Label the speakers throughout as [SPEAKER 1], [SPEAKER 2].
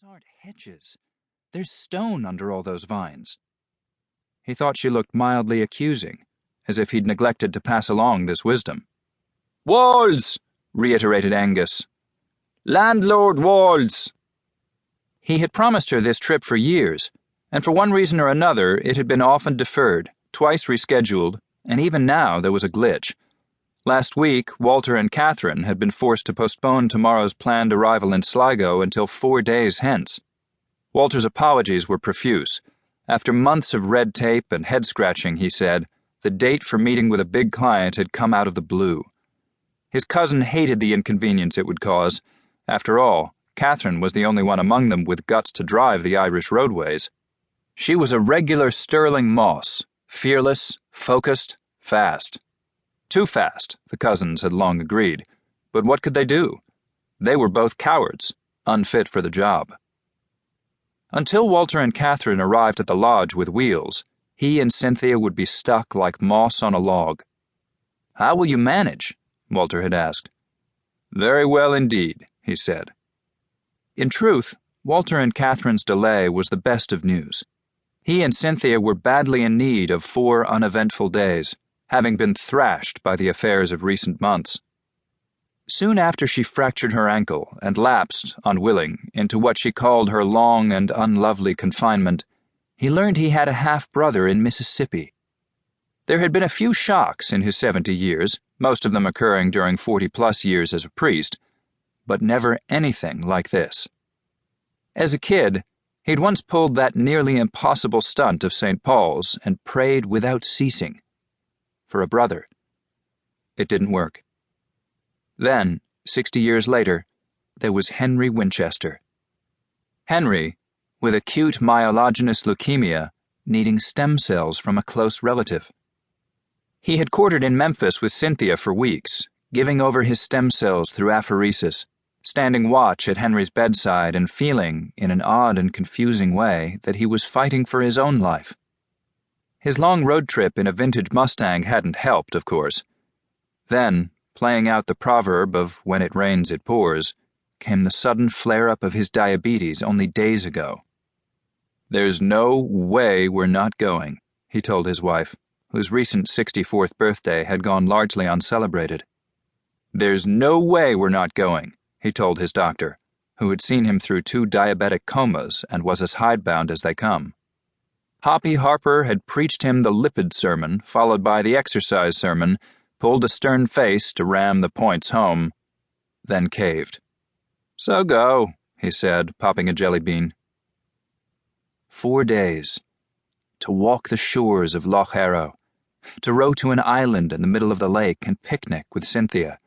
[SPEAKER 1] aren't hedges. There's stone under all those vines." He thought she looked mildly accusing, as if he'd neglected to pass along this wisdom. "Walls!" reiterated Angus. "Landlord walls!" He had promised her this trip for years, and for one reason or another it had been often deferred, twice rescheduled, and even now there was a glitch. Last week, Walter and Catherine had been forced to postpone tomorrow's planned arrival in Sligo until 4 days hence. Walter's apologies were profuse. After months of red tape and head-scratching, he said, the date for meeting with a big client had come out of the blue. His cousin hated the inconvenience it would cause. After all, Catherine was the only one among them with guts to drive the Irish roadways. She was a regular Stirling Moss, fearless, focused, fast. Too fast, the cousins had long agreed, but what could they do? They were both cowards, unfit for the job. Until Walter and Catherine arrived at the lodge with wheels, he and Cynthia would be stuck like moss on a log. "How will you manage?" Walter had asked. "Very well indeed," he said. In truth, Walter and Catherine's delay was the best of news. He and Cynthia were badly in need of 4 uneventful days, having been thrashed by the affairs of recent months. Soon after she fractured her ankle and lapsed, unwilling, into what she called her long and unlovely confinement, he learned he had a half-brother in Mississippi. There had been a few shocks in his 70 years, most of them occurring during 40-plus years as a priest, but never anything like this. As a kid, he'd once pulled that nearly impossible stunt of St. Paul's and prayed without ceasing. For a brother. It didn't work. Then, 60 years later, there was Henry Winchester. Henry, with acute myelogenous leukemia, needing stem cells from a close relative. He had quartered in Memphis with Cynthia for weeks, giving over his stem cells through apheresis, standing watch at Henry's bedside and feeling, in an odd and confusing way, that he was fighting for his own life. His long road trip in a vintage Mustang hadn't helped, of course. Then, playing out the proverb of when it rains it pours, came the sudden flare-up of his diabetes only days ago. "There's no way we're not going," he told his wife, whose recent 64th birthday had gone largely uncelebrated. "There's no way we're not going," he told his doctor, who had seen him through 2 diabetic comas and was as hidebound as they come. Hoppy Harper had preached him the lipid sermon, followed by the exercise sermon, pulled a stern face to ram the points home, then caved. "So go," he said, popping a jelly bean. 4 days. To walk the shores of Lough Arrow, to row to an island in the middle of the lake and picnic with Cynthia,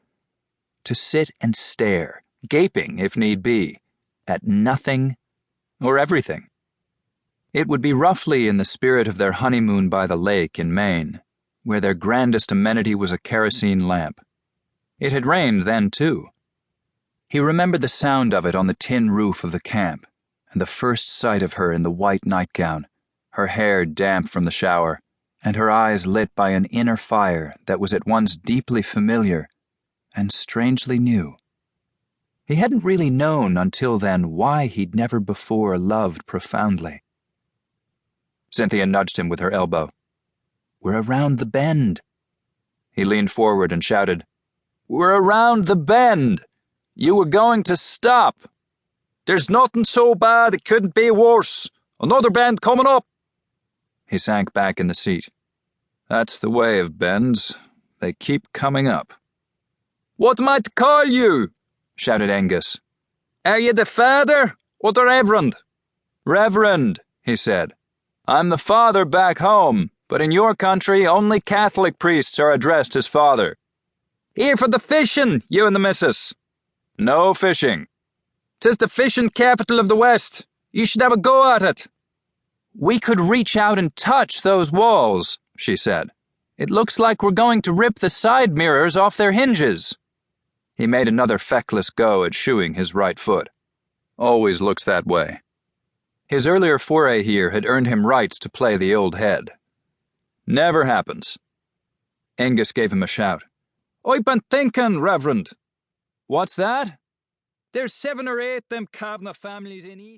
[SPEAKER 1] to sit and stare, gaping if need be, at nothing or everything. It would be roughly in the spirit of their honeymoon by the lake in Maine, where their grandest amenity was a kerosene lamp. It had rained then, too. He remembered the sound of it on the tin roof of the camp, and the first sight of her in the white nightgown, her hair damp from the shower, and her eyes lit by an inner fire that was at once deeply familiar and strangely new. He hadn't really known until then why he'd never before loved profoundly. Cynthia nudged him with her elbow. "We're around the bend." He leaned forward and shouted, "We're around the bend! You were going to stop! There's nothing so bad it couldn't be worse! Another bend coming up!" He sank back in the seat. "That's the way of bends. They keep coming up." "What am I to call you?" shouted Angus. "Are you the father or the reverend?" "Reverend," he said. "I'm the father back home, but in your country only Catholic priests are addressed as father." "Here for the fishing, you and the missus." "No fishing." "'Tis the fishing capital of the West. You should have a go at it." "We could reach out and touch those walls," she said. "It looks like we're going to rip the side mirrors off their hinges." He made another feckless go at shoeing his right foot. Always looks that way. His earlier foray here had earned him rights to play the old head. "Never happens." Angus gave him a shout. "I've been thinking, Reverend." "What's that?" "There's 7 or 8 them Kavanagh families in each."